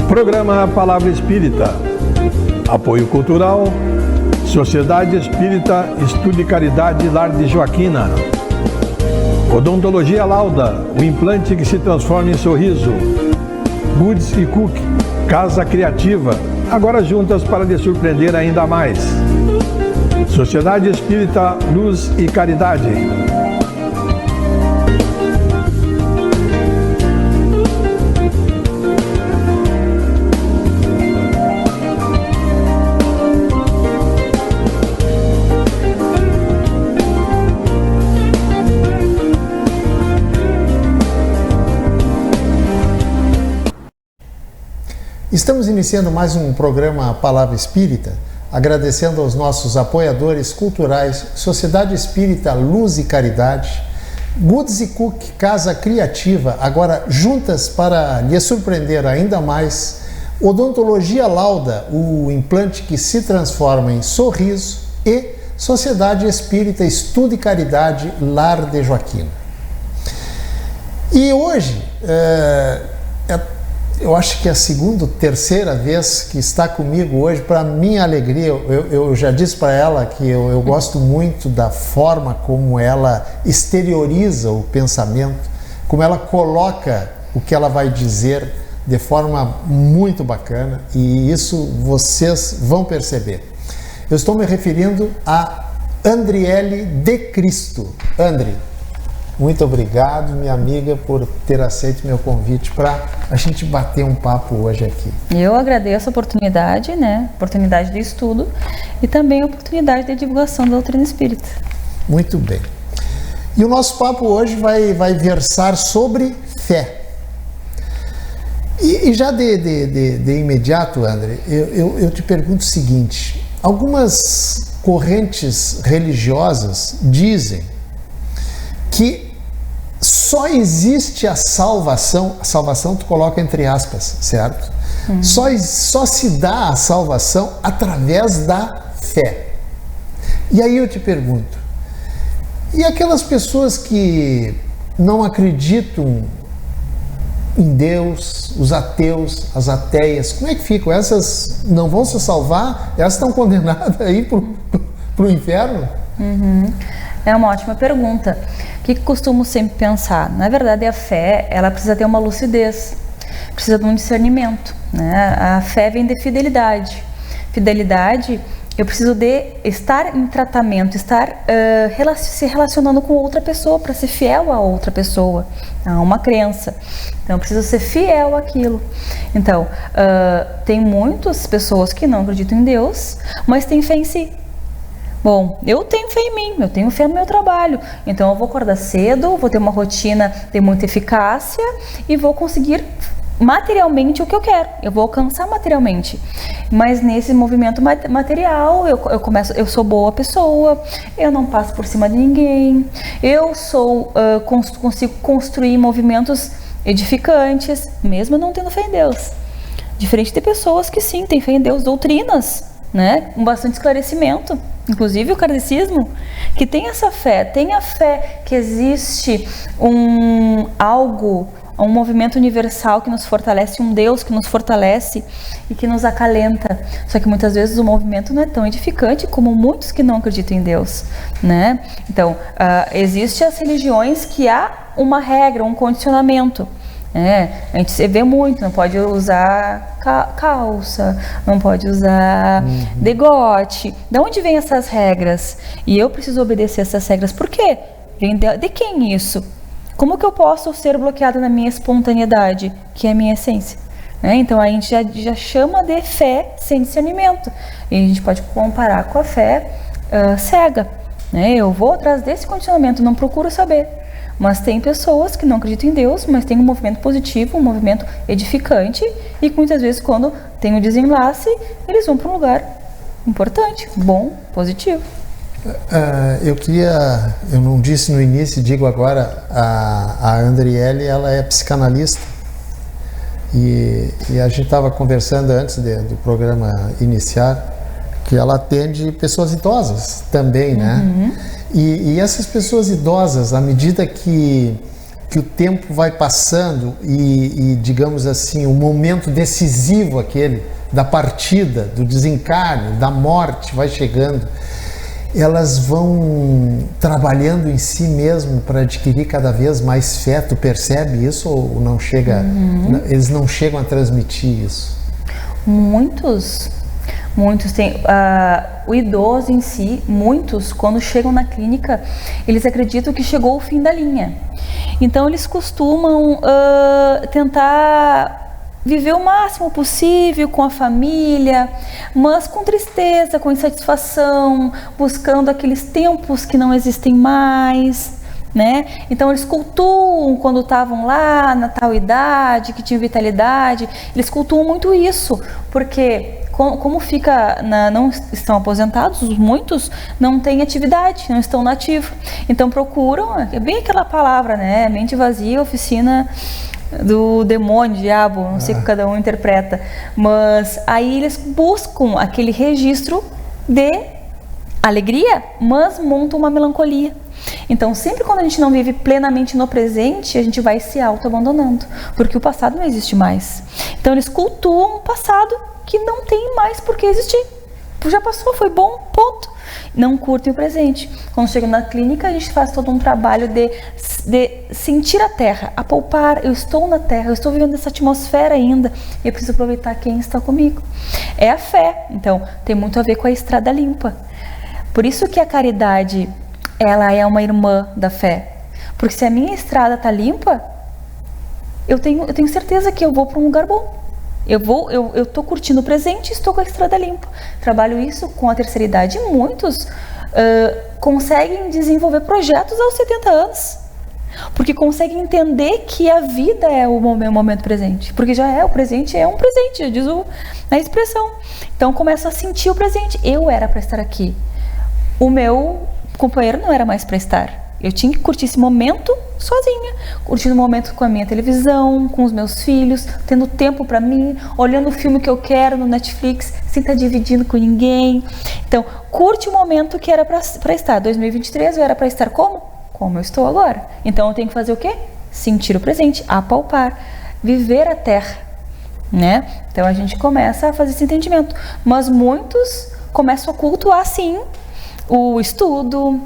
Programa Palavra Espírita. Apoio Cultural, Sociedade Espírita Estudo e Caridade Lar de Joaquina. Odontologia Lauda, o implante que se transforma em sorriso. Goods e Cook, Casa Criativa, agora juntas para lhe surpreender ainda mais. Sociedade Espírita Luz e Caridade. Estamos iniciando mais um programa Palavra Espírita, agradecendo aos nossos apoiadores culturais, Sociedade Espírita Luz e Caridade, Goods e Cook, Casa Criativa, agora juntas para lhe surpreender ainda mais, Odontologia Lauda, o implante que se transforma em sorriso, e Sociedade Espírita Estudo e Caridade Lar de Joaquina. E hoje, eu acho que é a segunda ou terceira vez que está comigo hoje, para minha alegria. Eu já disse para ela que eu gosto muito da forma como ela exterioriza o pensamento, como ela coloca o que ela vai dizer de forma muito bacana, e isso vocês vão perceber. Eu estou me referindo a Andriele de Cristo. Andri, muito obrigado, minha amiga, por ter aceito meu convite para a gente bater um papo hoje aqui. Eu agradeço a oportunidade, oportunidade de estudo e também a oportunidade de divulgação da doutrina espírita. Muito bem. E o nosso papo hoje vai versar sobre fé. E já de imediato, André, eu te pergunto o seguinte: algumas correntes religiosas dizem que só existe a salvação tu coloca entre aspas, certo? Só se dá a salvação através da fé. E aí eu te pergunto, e aquelas pessoas que não acreditam em Deus, os ateus, as ateias, como é que ficam? Essas não vão se salvar? Elas estão condenadas aí pro inferno? É uma ótima pergunta. O que costumo sempre pensar? Na verdade, a fé, ela precisa ter uma lucidez, precisa de um discernimento, né? A fé vem de fidelidade. Fidelidade, eu preciso de estar em tratamento, estar se relacionando com outra pessoa, para ser fiel a outra pessoa, a uma crença. Então, eu preciso ser fiel àquilo. Então, tem muitas pessoas que não acreditam em Deus, mas têm fé em si. Bom, eu tenho fé em mim, eu tenho fé no meu trabalho, então eu vou acordar cedo, vou ter uma rotina de muita eficácia e vou conseguir materialmente o que eu quero, eu vou alcançar materialmente. Mas nesse movimento material, eu sou boa pessoa, eu não passo por cima de ninguém, eu consigo construir movimentos edificantes, mesmo não tendo fé em Deus. Diferente de pessoas que sim, têm fé em Deus, doutrinas, né, com bastante esclarecimento, inclusive o kardecismo, que tem essa fé, tem a fé que existe um movimento universal que nos fortalece, um Deus que nos fortalece e que nos acalenta. Só que muitas vezes o movimento não é tão edificante como muitos que não acreditam em Deus, né? Então, existem as religiões que há uma regra, um condicionamento. A gente vê muito, não pode usar calça, não pode usar degote. De onde vêm essas regras? E eu preciso obedecer essas regras. Por quê? Vem de quem isso? Como que eu posso ser bloqueada na minha espontaneidade, que é a minha essência? Então a gente já chama de fé sem discernimento. E a gente pode comparar com a fé cega. Eu vou atrás desse condicionamento, não procuro saber. Mas tem pessoas que não acreditam em Deus, mas tem um movimento positivo, um movimento edificante, e que muitas vezes quando tem o desenlace, eles vão para um lugar importante, bom, positivo. Eu não disse no início, digo agora, a Andriele, ela é psicanalista, e a gente estava conversando antes do programa iniciar, que ela atende pessoas idosas também, né? E essas pessoas idosas, à medida que que o tempo vai passando e, digamos assim, o momento decisivo aquele da partida, do desencarne, da morte vai chegando, elas vão trabalhando em si mesmo para adquirir cada vez mais fé. Tu percebe isso ou não chega? Eles não chegam a transmitir isso? Muitos têm. O idoso em si, muitos, quando chegam na clínica, eles acreditam que chegou o fim da linha. Então eles costumam tentar viver o máximo possível com a família, mas com tristeza, com insatisfação, buscando aqueles tempos que não existem mais, né? Então eles cultuam quando estavam lá na tal idade, que tinham vitalidade, eles cultuam muito isso, porque como fica, não estão aposentados, muitos não têm atividade, não estão na ativa, então procuram, é bem aquela palavra, né? Mente vazia, oficina do demônio, diabo, não sei como cada um interpreta, mas aí eles buscam aquele registro de alegria, mas montam uma melancolia. Então sempre quando a gente não vive plenamente no presente, a gente vai se auto-abandonando, porque o passado não existe mais. Então eles cultuam um passado que não tem mais por que existir, já passou, foi bom, ponto. Não curtem o presente. Quando chega na clínica, a gente faz todo um trabalho de sentir a terra, apalpar. Eu estou na terra, eu estou vivendo essa atmosfera ainda, eu preciso aproveitar quem está comigo. É a fé, então tem muito a ver com a estrada limpa. Por isso que a caridade, ela é uma irmã da fé, porque se a minha estrada está limpa, eu tenho certeza que eu vou para um lugar bom. Eu estou curtindo o presente e estou com a estrada limpa. Trabalho isso com a terceira idade. Muitos conseguem desenvolver projetos aos 70 anos. Porque conseguem entender que a vida é o momento presente. Porque o presente é um presente, já diz a expressão. Então começam a sentir o presente. Eu era para estar aqui. O meu companheiro não era mais para estar. Eu tinha que curtir esse momento sozinha, curtindo o momento com a minha televisão, com os meus filhos, tendo tempo para mim, olhando o filme que eu quero no Netflix, sem estar dividindo com ninguém. Então, curte o momento que era para estar. 2023 eu era para estar como? Como eu estou agora. Então, eu tenho que fazer o quê? Sentir o presente, apalpar, viver a terra, né? Então, a gente começa a fazer esse entendimento. Mas muitos começam a cultuar, sim, o estudo,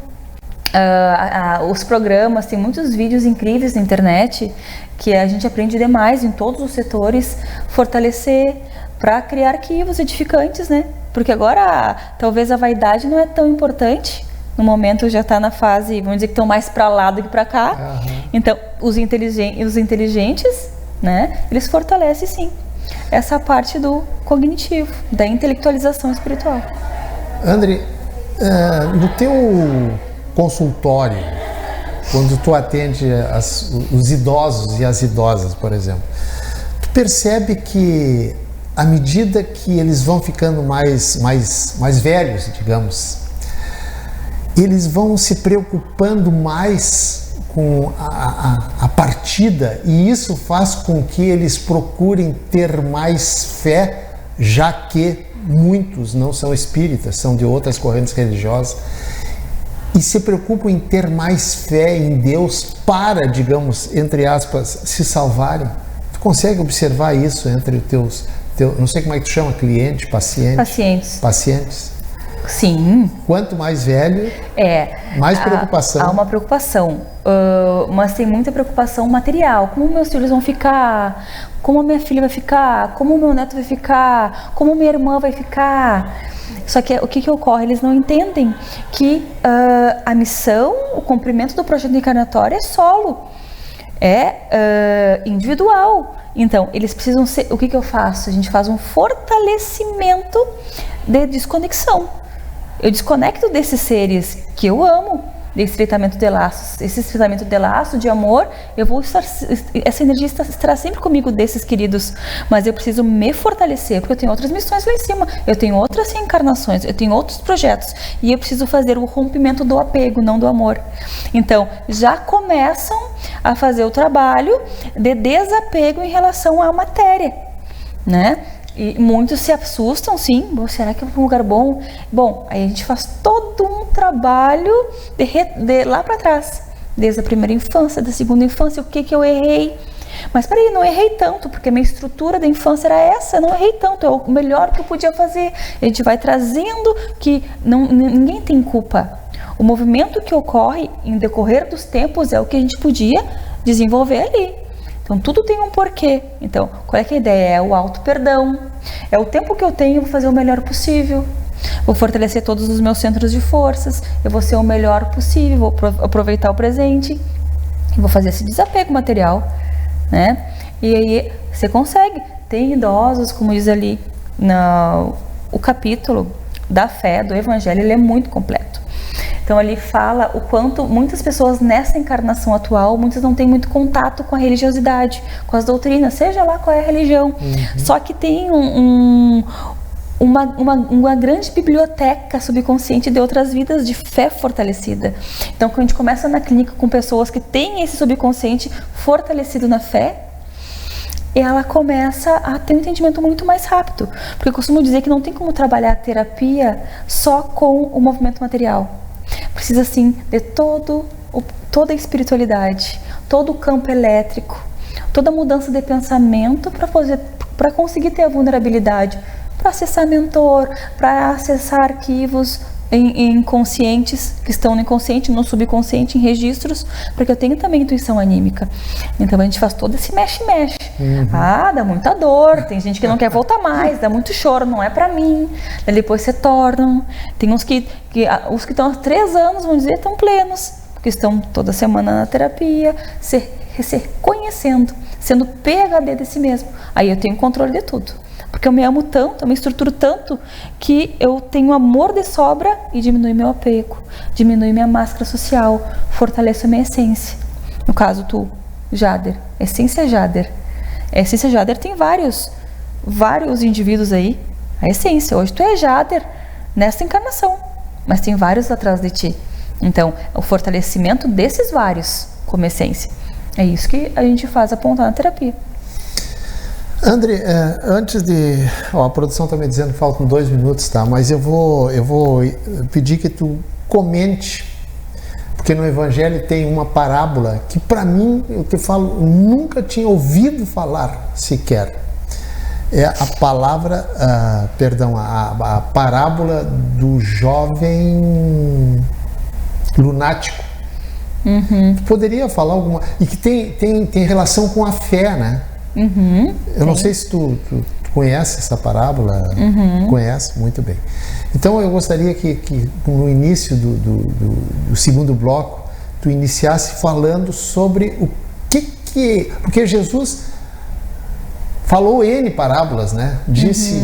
os programas. Tem muitos vídeos incríveis na internet que a gente aprende demais em todos os setores, fortalecer para criar arquivos edificantes, né? Porque agora talvez a vaidade não é tão importante, no momento já está na fase, vamos dizer que estão mais para lá do que para cá. Então os inteligentes, né, eles fortalecem sim essa parte do cognitivo, da intelectualização espiritual. André, no teu consultório, quando tu atende os idosos e as idosas, por exemplo, tu percebe que à medida que eles vão ficando mais velhos, digamos, eles vão se preocupando mais com a partida, e isso faz com que eles procurem ter mais fé, já que muitos não são espíritas, são de outras correntes religiosas, e se preocupam em ter mais fé em Deus para, digamos, entre aspas, se salvarem. Tu consegue observar isso entre os teus não sei como é que tu chama, cliente, paciente? Pacientes. Sim. Quanto mais velho, mais preocupação. Há uma preocupação, mas tem muita preocupação material. Como meus filhos vão ficar? Como a minha filha vai ficar? Como o meu neto vai ficar? Como minha irmã vai ficar? Só que o que ocorre? Eles não entendem que a missão, o cumprimento do projeto encarnatório é solo, é individual. Então, eles precisam ser... O que eu faço? A gente faz um fortalecimento de desconexão. Eu desconecto desses seres que eu amo, desse estreitamento de laços. Esse estreitamento de laço, de amor, essa energia estará sempre comigo desses queridos, mas eu preciso me fortalecer, porque eu tenho outras missões lá em cima, eu tenho outras reencarnações, eu tenho outros projetos, e eu preciso fazer o rompimento do apego, não do amor. Então, já começam a fazer o trabalho de desapego em relação à matéria, né? E muitos se assustam, sim. Será que eu vou para um lugar bom? Bom, aí a gente faz todo um trabalho de lá para trás, desde a primeira infância, da segunda infância, o que eu errei. Mas peraí, não errei tanto, porque a minha estrutura da infância era essa, não errei tanto, é o melhor que eu podia fazer. A gente vai trazendo que ninguém tem culpa. O movimento que ocorre em decorrer dos tempos é o que a gente podia desenvolver ali. Então tudo tem um porquê. Então, qual é que é a ideia? É o auto-perdão. É o tempo que eu tenho, vou fazer o melhor possível. Vou fortalecer todos os meus centros de forças, eu vou ser o melhor possível, vou aproveitar o presente, e vou fazer esse desapego material, né? E aí você consegue. Tem idosos, como diz ali o capítulo da fé, do evangelho, ele é muito completo. Então ali fala o quanto muitas pessoas nessa encarnação atual, muitas não têm muito contato com a religiosidade, com as doutrinas, seja lá qual é a religião. Só que tem uma grande biblioteca subconsciente de outras vidas de fé fortalecida. Então, quando a gente começa na clínica com pessoas que têm esse subconsciente fortalecido na fé, ela começa a ter um entendimento muito mais rápido. Porque eu costumo dizer que não tem como trabalhar a terapia só com o movimento material. Precisa, sim, de toda a espiritualidade, todo o campo elétrico, toda a mudança de pensamento para conseguir ter a vulnerabilidade, para acessar mentor, para acessar arquivos inconscientes, que estão no inconsciente, no subconsciente, em registros, porque eu tenho também intuição anímica. Então a gente faz todo esse mexe-mexe. Dá muita dor, tem gente que não quer voltar mais, dá muito choro, não é pra mim. Daí depois se tornam. Tem uns que estão há 3 anos, vamos dizer, estão plenos, porque estão toda semana na terapia, se conhecendo, sendo PhD de si mesmo. Aí eu tenho controle de tudo. Porque eu me amo tanto, eu me estruturo tanto, que eu tenho amor de sobra e diminui meu apego, diminui minha máscara social, fortaleço a minha essência. No caso, tu, Jader, essência Jader. A essência Jader tem vários indivíduos aí. A essência, hoje tu é Jader nessa encarnação, mas tem vários atrás de ti. Então, o fortalecimento desses vários como essência. É isso que a gente faz apontar na terapia. André, antes de... a produção está me dizendo que faltam 2 minutos, tá? Mas eu vou pedir que tu comente, porque no Evangelho tem uma parábola que, para mim, eu te falo, nunca tinha ouvido falar sequer. É a a parábola do jovem lunático. Tu poderia falar alguma... E que tem relação com a fé, né? Eu não sei se tu conhece essa parábola. Conhece? Muito bem. Então eu gostaria que no início do segundo bloco tu iniciasse falando sobre o que porque Jesus falou N parábolas, né? Disse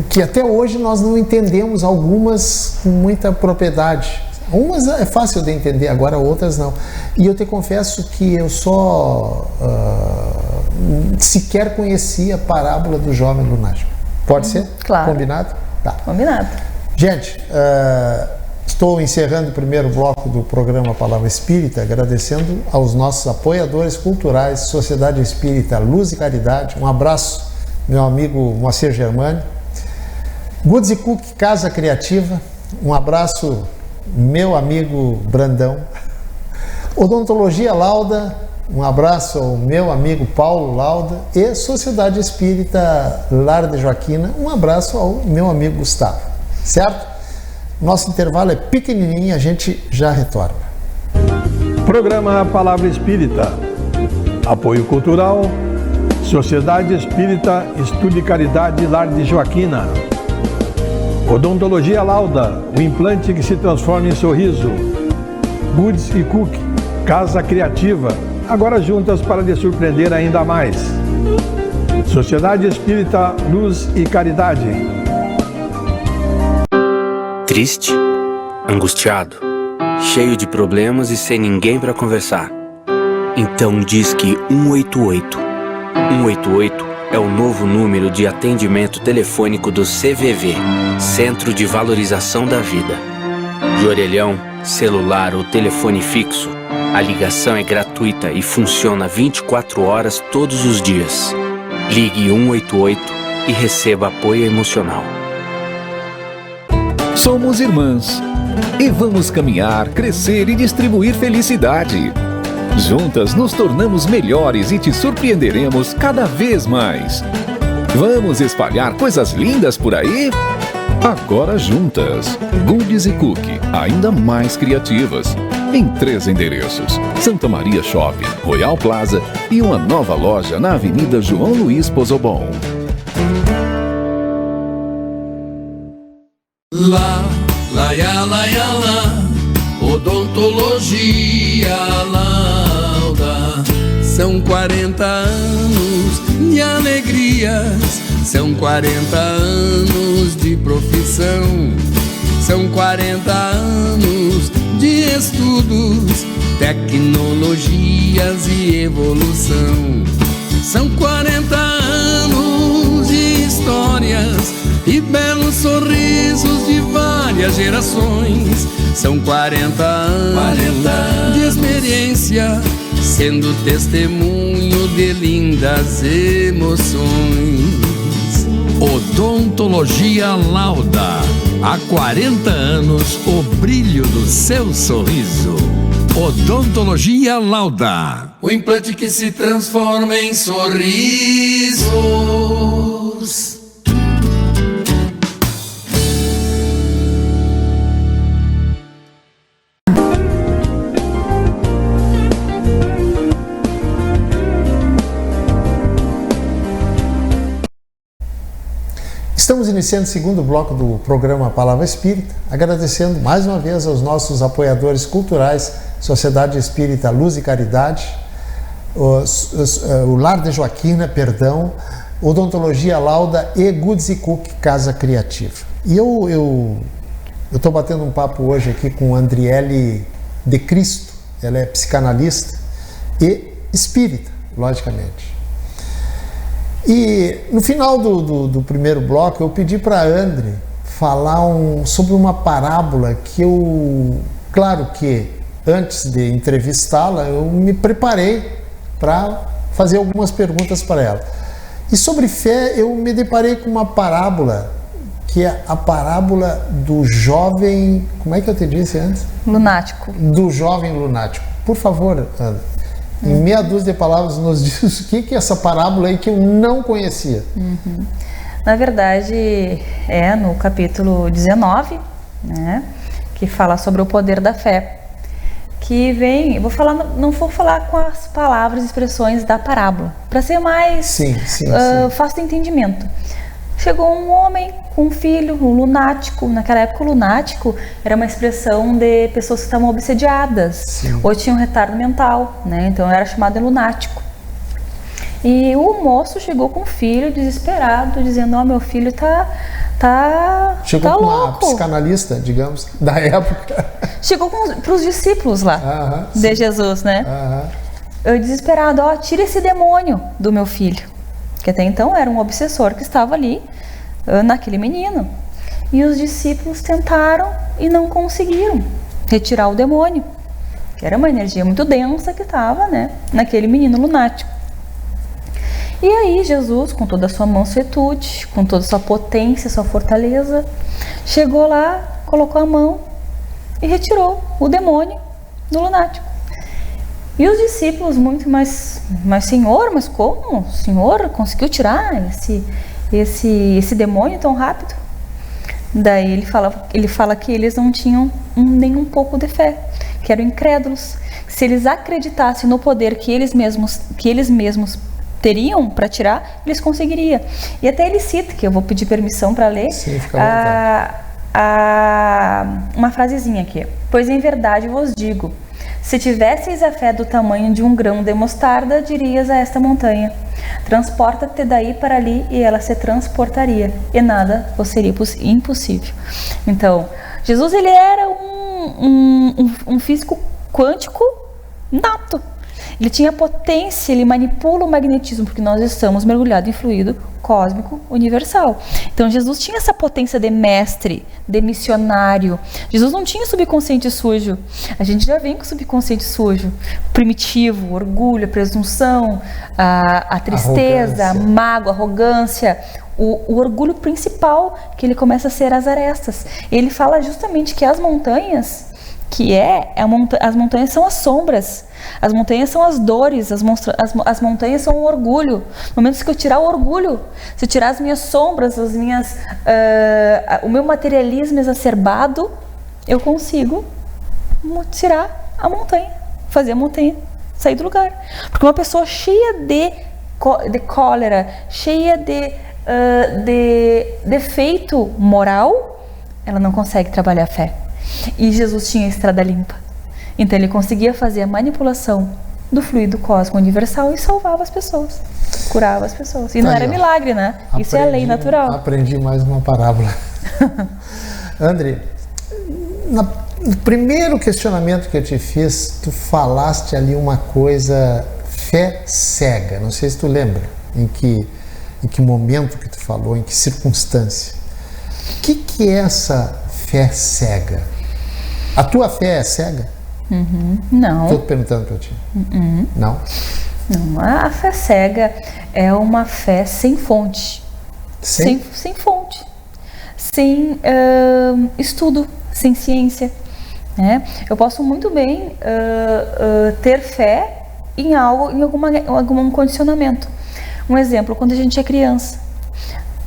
que até hoje nós não entendemos algumas com muita propriedade. Umas é fácil de entender, agora outras não. E eu te confesso que eu só sequer conhecia a parábola do jovem lunático. Pode ser? Claro. Combinado? Tá. Combinado. Gente, estou encerrando o primeiro bloco do programa Palavra Espírita, agradecendo aos nossos apoiadores culturais, Sociedade Espírita Luz e Caridade. Um abraço, meu amigo Moacir Germani. Goods & Cook Casa Criativa. Um abraço, meu amigo Brandão. Odontologia Lauda, um abraço ao meu amigo Paulo Lauda. E Sociedade Espírita Lar de Joaquina, um abraço ao meu amigo Gustavo. Certo? Nosso intervalo é pequenininho, a gente já retorna. Programa Palavra Espírita. Apoio Cultural, Sociedade Espírita Estudo e Caridade Lar de Joaquina. Odontologia Lauda, o implante que se transforma em sorriso. Goods & Cook, Casa Criativa, agora juntas para lhe surpreender ainda mais. Sociedade Espírita Luz e Caridade. Triste, angustiado, cheio de problemas e sem ninguém para conversar. Então Disque 188. 188 é o novo número de atendimento telefônico do CVV, Centro de Valorização da Vida. De orelhão, celular ou telefone fixo, a ligação é gratuita e funciona 24 horas todos os dias. Ligue 188 e receba apoio emocional. Somos irmãs. E vamos caminhar, crescer e distribuir felicidade. Juntas nos tornamos melhores e te surpreenderemos cada vez mais. Vamos espalhar coisas lindas por aí? Agora juntas. Goodies e Cookie, ainda mais criativas. Em 3 endereços: Santa Maria Shopping, Royal Plaza e uma nova loja na Avenida João Luiz Pozobon. Odontologia Lauda. São 40 anos de alegrias, são 40 anos de profissão, são 40 anos de estudos, tecnologias e evolução. São 40 anos de histórias e belos sorrisos de várias gerações. São 40 anos de experiência, sendo testemunho de lindas emoções. Odontologia Lauda. Há 40 anos, o brilho do seu sorriso. Odontologia Lauda. O implante que se transforma em sorrisos. Estamos iniciando o segundo bloco do programa Palavra Espírita, agradecendo mais uma vez aos nossos apoiadores culturais, Sociedade Espírita Luz e Caridade, o Lar de Joaquina, Odontologia Lauda e Goodies e Cookie Casa Criativa. E eu estou batendo um papo hoje aqui com Andriele de Cristo, ela é psicanalista e espírita, logicamente. E no final do primeiro bloco eu pedi para a André falar sobre uma parábola que claro que antes de entrevistá-la eu me preparei para fazer algumas perguntas para ela. E sobre fé eu me deparei com uma parábola, que é a parábola do jovem, como é que eu te disse antes? Lunático. Do jovem lunático. Por favor, André. Em meia dúzia de palavras nos diz o que é essa parábola aí que eu não conhecia. Na verdade, é no capítulo 19, né, que fala sobre o poder da fé. Que vem, não vou falar com as palavras e expressões da parábola, para ser mais fácil de entendimento. Chegou um homem com um filho, um lunático. Naquela época o lunático era uma expressão de pessoas que estavam obsediadas ou tinham retardo mental, né? Então era chamado de lunático. E o moço chegou com o filho desesperado, dizendo: meu filho chegou tá com louco. Uma psicanalista, digamos, da época. Chegou para os discípulos lá de Jesus, né? Desesperado: tira esse demônio do meu filho. Que até então era um obsessor que estava ali naquele menino. E os discípulos tentaram e não conseguiram retirar o demônio, que era uma energia muito densa que estava, né, naquele menino lunático. E aí Jesus, com toda a sua mansuetude, com toda a sua potência, sua fortaleza, chegou lá, colocou a mão e retirou o demônio do lunático. E os discípulos muito mas Senhor, mas como? O Senhor conseguiu tirar esse demônio tão rápido? Daí ele fala que eles não tinham nem um pouco de fé, que eram incrédulos. Se eles acreditassem no poder que eles mesmos teriam para tirar, eles conseguiriam. E até ele cita, que eu vou pedir permissão para ler, uma frasezinha aqui. Pois em verdade vos digo, se tivesseis a fé do tamanho de um grão de mostarda, dirias a esta montanha: transporta-te daí para ali, e ela se transportaria, e nada vos seria impossível. Então, Jesus, ele era um físico quântico nato. Ele tinha potência, ele manipula o magnetismo, porque nós estamos mergulhados em fluido cósmico universal. Então Jesus tinha essa potência de mestre, de missionário. Jesus não tinha subconsciente sujo. A gente já vem com subconsciente sujo, primitivo, orgulho, presunção, a tristeza, a mágoa, a arrogância, o orgulho principal, que ele começa a ser as arestas. Ele fala justamente que as montanhas, as montanhas são as sombras, as montanhas são as dores, as montanhas são o orgulho. No momento que eu tirar o orgulho, se eu tirar as minhas sombras, o meu materialismo exacerbado, eu consigo tirar a montanha, fazer a montanha sair do lugar. Porque uma pessoa cheia de cólera, cheia de defeito moral, ela não consegue trabalhar a fé. E Jesus tinha a estrada limpa. Então ele conseguia fazer a manipulação do fluido cósmico universal e salvava as pessoas, curava as pessoas. E não era milagre, né? Isso é a lei natural. Aprendi mais uma parábola. André, no primeiro questionamento que eu te fiz, tu falaste ali uma coisa, fé cega. Não sei se tu lembra em que momento que tu falou, em que circunstância. O que é essa fé cega? A tua fé é cega? Não. Estou perguntando para ti. Não? Não, a fé cega é uma fé sem fonte. Sem fonte. Sem estudo, sem ciência. Né? Eu posso muito bem ter fé em algo, em algum condicionamento. Um exemplo, quando a gente é criança,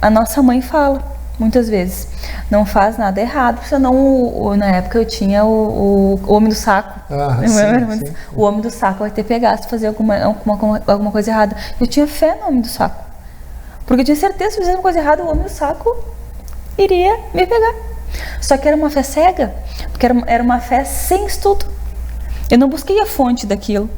a nossa mãe fala, muitas vezes, não faz nada errado, senão na época eu tinha o homem do saco. Sim. O homem do saco vai ter pegado se fazer alguma coisa errada. Eu tinha fé no homem do saco, porque eu tinha certeza que se eu fizesse uma coisa errada, o homem do saco iria me pegar. Só que era uma fé cega, porque era uma fé sem estudo. Eu não busquei a fonte daquilo.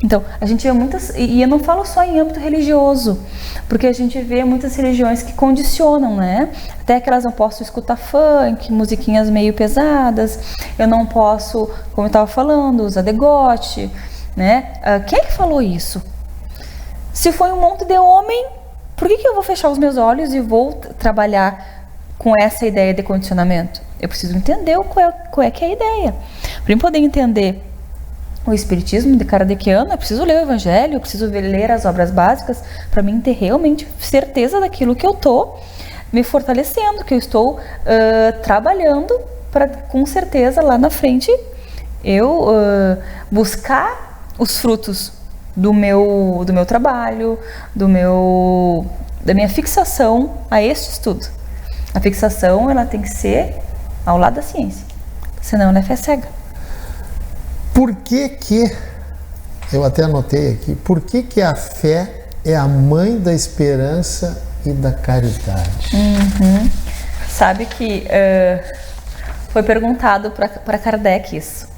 Então, a gente vê muitas, e eu não falo só em âmbito religioso, porque a gente vê muitas religiões que condicionam, né? Até que elas não posso escutar funk, musiquinhas meio pesadas, eu não posso, como eu estava falando, usar degote, né? Quem é que falou isso? Se foi um monte de homem, por que eu vou fechar os meus olhos e vou trabalhar com essa ideia de condicionamento? Eu preciso entender qual é que é a ideia. Para eu poder entender o espiritismo de kardeciano, eu preciso ler o evangelho, eu preciso ler as obras básicas para mim ter realmente certeza daquilo que eu estou me fortalecendo, que eu estou trabalhando para, com certeza, lá na frente eu buscar os frutos do meu trabalho, da minha fixação a este estudo. A fixação, ela tem que ser ao lado da ciência, senão ela é fé cega. Por que, eu até anotei aqui, por que a fé é a mãe da esperança e da caridade? Sabe que foi perguntado para Kardec isso,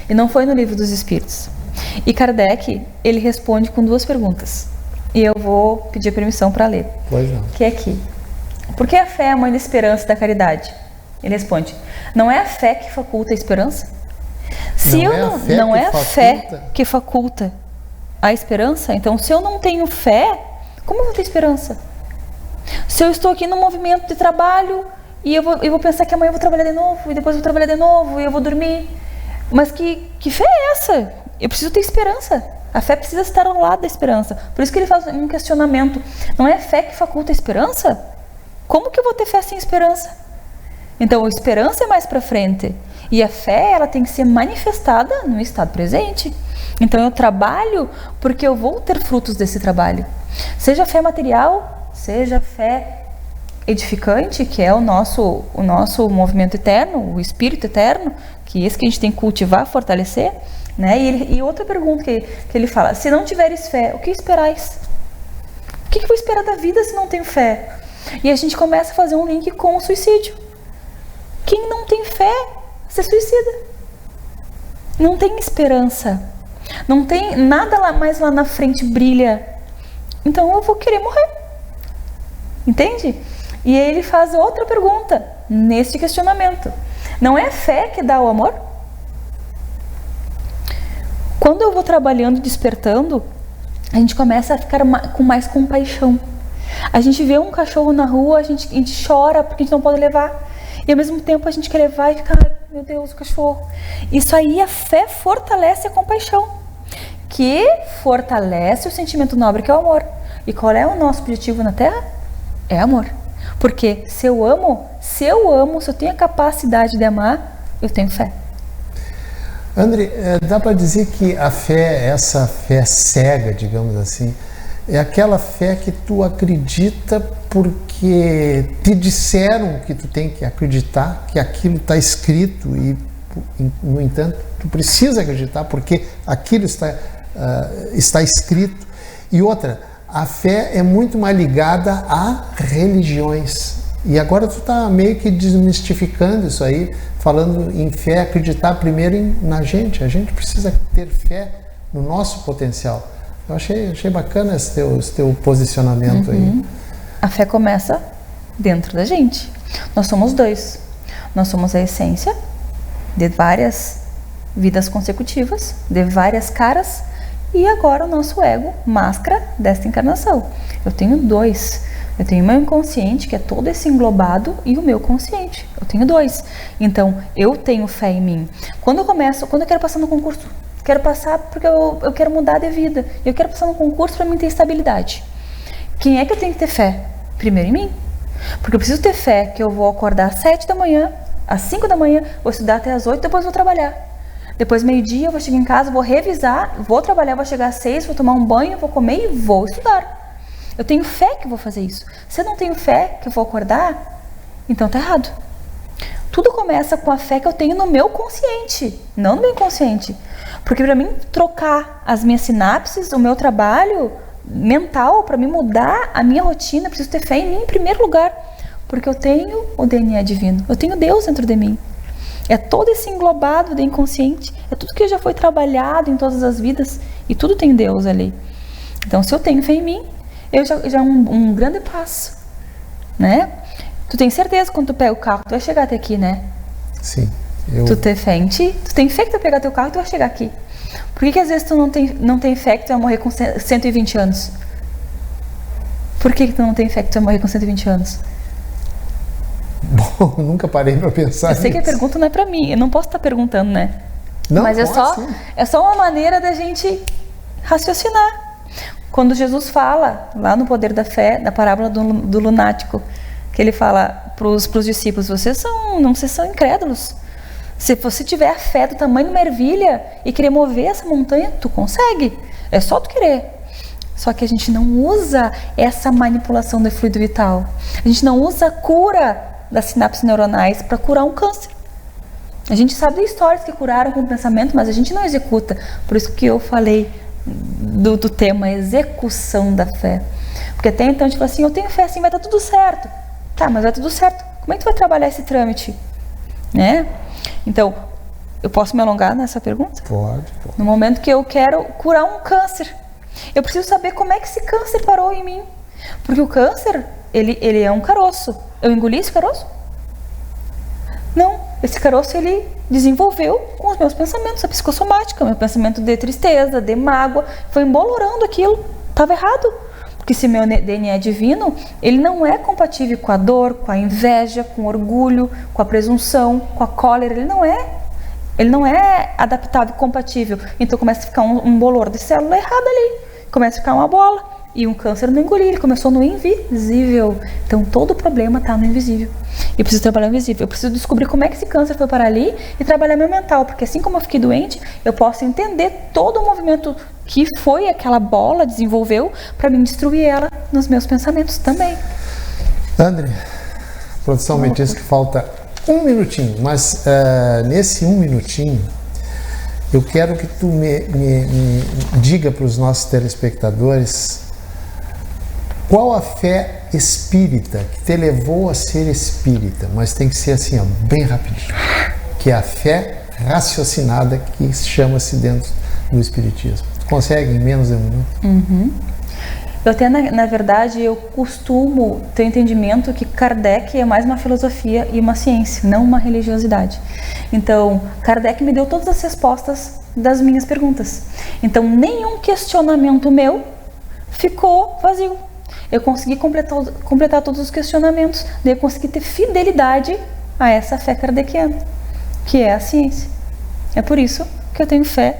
e não foi no Livro dos Espíritos. E Kardec, ele responde com duas perguntas, e eu vou pedir permissão para ler. Pois não. Que é aqui: por que a fé é a mãe da esperança e da caridade? Ele responde: não é a fé que faculta a esperança? Não é a fé que faculta a esperança. Então, se eu não tenho fé, como eu vou ter esperança? Se eu estou aqui no movimento de trabalho e eu vou pensar que amanhã eu vou trabalhar de novo, e depois eu vou trabalhar de novo, e eu vou dormir. Mas que fé é essa? Eu preciso ter esperança. A fé precisa estar ao lado da esperança. Por isso que ele faz um questionamento. Não é a fé que faculta a esperança? Como que eu vou ter fé sem esperança? Então, a esperança é mais para frente. E a fé, ela tem que ser manifestada no estado presente. Então eu trabalho porque eu vou ter frutos desse trabalho. Seja fé material, seja fé edificante, que é o nosso movimento eterno, o espírito eterno, que é esse que a gente tem que cultivar, fortalecer, né? E outra pergunta que ele fala: se não tiveres fé, o que esperais? O que eu vou esperar da vida se não tenho fé? E a gente começa a fazer um link com o suicídio. Quem não tem fé se suicida. Não tem esperança. Não tem nada mais lá na frente brilha. Então eu vou querer morrer. Entende? E ele faz outra pergunta neste questionamento: não é a fé que dá o amor? Quando eu vou trabalhando, despertando, a gente começa a ficar com mais compaixão. A gente vê um cachorro na rua, a gente chora porque a gente não pode levar. E ao mesmo tempo a gente quer levar e ficar: meu Deus, o cachorro. Isso aí, a fé fortalece a compaixão, que fortalece o sentimento nobre que é o amor. E qual é o nosso objetivo na Terra? É amor. Porque se eu amo, se eu tenho a capacidade de amar, eu tenho fé. André, dá para dizer que a fé, essa fé cega, digamos assim, é aquela fé que tu acredita porque te disseram que tu tem que acreditar, que aquilo está escrito e, no entanto, tu precisa acreditar porque aquilo está escrito. E outra, a fé é muito mais ligada a religiões. E agora tu está meio que desmistificando isso aí, falando em fé, acreditar primeiro na gente. A gente precisa ter fé no nosso potencial. Eu achei bacana esse teu posicionamento aí. A fé começa dentro da gente. Nós somos dois. Nós somos a essência de várias vidas consecutivas, de várias caras, e agora o nosso ego, máscara desta encarnação. Eu tenho dois. Eu tenho o meu inconsciente, que é todo esse englobado, e o meu consciente. Eu tenho dois. Então, eu tenho fé em mim. Quando eu quero passar no concurso, quero passar porque eu quero mudar de vida. Eu quero passar no concurso para mim ter estabilidade. Quem é que eu tenho que ter fé? Primeiro em mim. Porque eu preciso ter fé que eu vou acordar às 7 da manhã, às 5 da manhã, vou estudar até às 8, depois vou trabalhar. Depois, meio-dia, eu vou chegar em casa, vou revisar, vou trabalhar, vou chegar às 6, vou tomar um banho, vou comer e vou estudar. Eu tenho fé que eu vou fazer isso. Se eu não tenho fé que eu vou acordar, então tá errado. Tudo começa com a fé que eu tenho no meu consciente, não no meu inconsciente. Porque para mim trocar as minhas sinapses, o meu trabalho mental, para mim mudar a minha rotina, eu preciso ter fé em mim em primeiro lugar. Porque eu tenho o DNA divino, eu tenho Deus dentro de mim. É todo esse englobado de inconsciente, é tudo que já foi trabalhado em todas as vidas e tudo tem Deus ali. Então, se eu tenho fé em mim, eu já é um grande passo, né? Tu tem certeza que quando tu pega o carro, tu vai chegar até aqui, né? Sim. Tu tem fé em ti? Tu tem fé que tu vai pegar teu carro e tu vai chegar aqui. Por que às vezes tu não tem fé que tu vai morrer com 120 anos? Por que tu não tem fé que tu vai morrer com 120 anos? Bom, nunca parei para pensar nisso. Eu sei que a pergunta não é para mim, eu não posso estar perguntando, né? Não, mas é só uma maneira da gente raciocinar. Quando Jesus fala, lá no Poder da Fé, na parábola do lunático, que ele fala para os discípulos, vocês são incrédulos. Se você tiver a fé do tamanho de uma ervilha e querer mover essa montanha, tu consegue. É só tu querer. Só que a gente não usa essa manipulação do fluido vital. A gente não usa a cura das sinapses neuronais para curar um câncer. A gente sabe de histórias que curaram com o pensamento, mas a gente não executa. Por isso que eu falei do tema execução da fé. Porque até então a gente fala assim, eu tenho fé assim, vai dar tudo certo. Tá, mas vai tudo certo. Como é que tu vai trabalhar esse trâmite? Né? Então, eu posso me alongar nessa pergunta? Pode. No momento que eu quero curar um câncer, eu preciso saber como é que esse câncer parou em mim. Porque o câncer, ele é um caroço. Eu engoli esse caroço? Não. Esse caroço, ele desenvolveu com os meus pensamentos, a psicossomática, meu pensamento de tristeza, de mágoa, foi embolorando aquilo. Estava errado. Porque se meu DNA é divino, ele não é compatível com a dor, com a inveja, com o orgulho, com a presunção, com a cólera. Ele não é adaptável, compatível. Então começa a ficar um bolor de célula errada ali. Começa a ficar uma bola. E um câncer no engolir, ele começou no invisível. Então todo o problema está no invisível. Eu preciso trabalhar no invisível. Eu preciso descobrir como é que esse câncer foi parar ali e trabalhar meu mental. Porque assim como eu fiquei doente, eu posso entender todo o movimento que foi aquela bola, desenvolveu, para mim destruir ela nos meus pensamentos também. André, a produção me disse que falta um minutinho, mas nesse um minutinho, eu quero que tu me diga para os nossos telespectadores qual a fé espírita que te levou a ser espírita, mas tem que ser assim, ó, bem rapidinho, que é a fé raciocinada que chama-se dentro do espiritismo. Consegue em menos de um minuto? Uhum. Eu até, na verdade, eu costumo ter o entendimento que Kardec é mais uma filosofia e uma ciência, não uma religiosidade. Então, Kardec me deu todas as respostas das minhas perguntas. Então, nenhum questionamento meu ficou vazio. Eu consegui completar todos os questionamentos, daí eu consegui ter fidelidade a essa fé kardeciana, que é a ciência. É por isso que eu tenho fé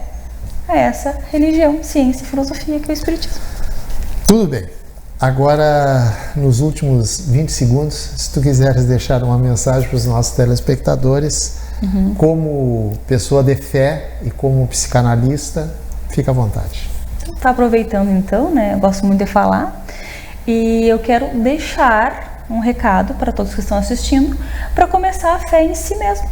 a essa religião, ciência e filosofia que é o espiritismo. Tudo bem. agora, nos últimos 20 segundos, se tu quiseres deixar uma mensagem para os nossos telespectadores, como pessoa de fé e como psicanalista, fica à vontade. Tá aproveitando então, né? Eu gosto muito de falar e eu quero deixar um recado para todos que estão assistindo para começar a fé em si mesmo.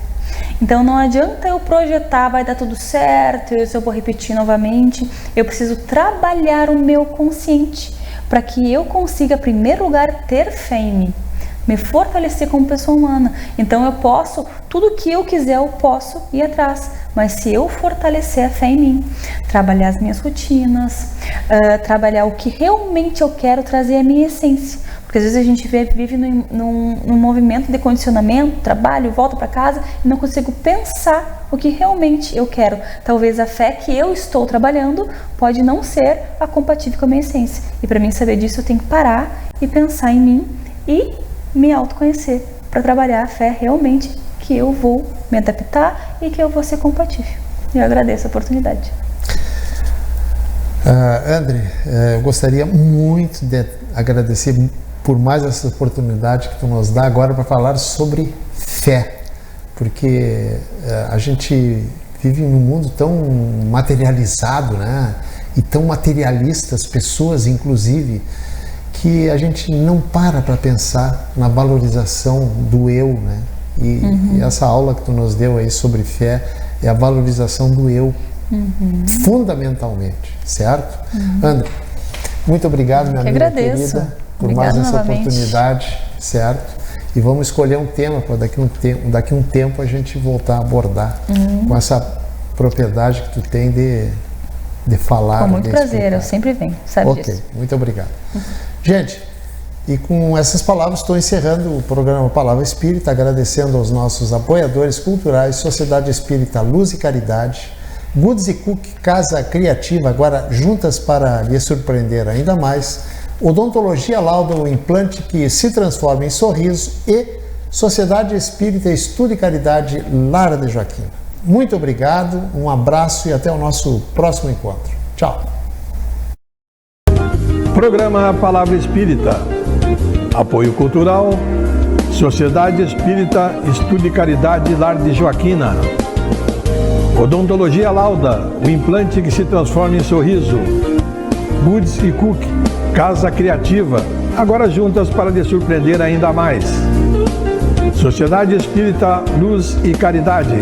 Então não adianta eu projetar, vai dar tudo certo, eu vou repetir novamente. Eu preciso trabalhar o meu consciente para que eu consiga, em primeiro lugar, ter fé em mim, me fortalecer como pessoa humana. Então eu posso, tudo que eu quiser eu posso ir atrás, mas se eu fortalecer a fé em mim, trabalhar as minhas rotinas, trabalhar o que realmente eu quero trazer a minha essência, porque às vezes a gente vive num movimento de condicionamento, trabalho, volta para casa e não consigo pensar o que realmente eu quero. Talvez a fé que eu estou trabalhando pode não ser a compatível com a minha essência, e para mim saber disso eu tenho que parar e pensar em mim e me autoconhecer, para trabalhar a fé realmente que eu vou me adaptar e que eu vou ser compatível. E eu agradeço a oportunidade. André, eu gostaria muito de agradecer por mais essa oportunidade que tu nos dá agora para falar sobre fé, porque a gente vive num mundo tão materializado, né? E tão materialista, as pessoas inclusive, que a gente não para pensar na valorização do eu, né? E essa aula que tu nos deu aí sobre fé é a valorização do eu, fundamentalmente, certo? André, muito obrigado, minha amiga querida, por Obrigada mais essa novamente. oportunidade, certo? E vamos escolher um tema para daqui um tempo a gente voltar a abordar com essa propriedade que tu tem de falar. Com muito prazer, explicar. eu sempre venho, sabe disso. Ok, muito obrigado. Gente, e com essas palavras estou encerrando o programa Palavra Espírita, agradecendo aos nossos apoiadores culturais, Sociedade Espírita Luz e Caridade, Goods e Cook, Casa Criativa, agora juntas para lhe surpreender ainda mais, Odontologia Lauda, o implante que se transforma em sorriso, e Sociedade Espírita Estudo e Caridade Lara de Joaquim. Muito obrigado, um abraço e até o nosso próximo encontro. Tchau. Programa Palavra Espírita. Apoio Cultural, Sociedade Espírita Estudo e Caridade Lar de Joaquina. Odontologia Lauda, o implante que se transforma em sorriso. Goods e Cook, Casa Criativa, agora juntas para lhe surpreender ainda mais. Sociedade Espírita Luz e Caridade.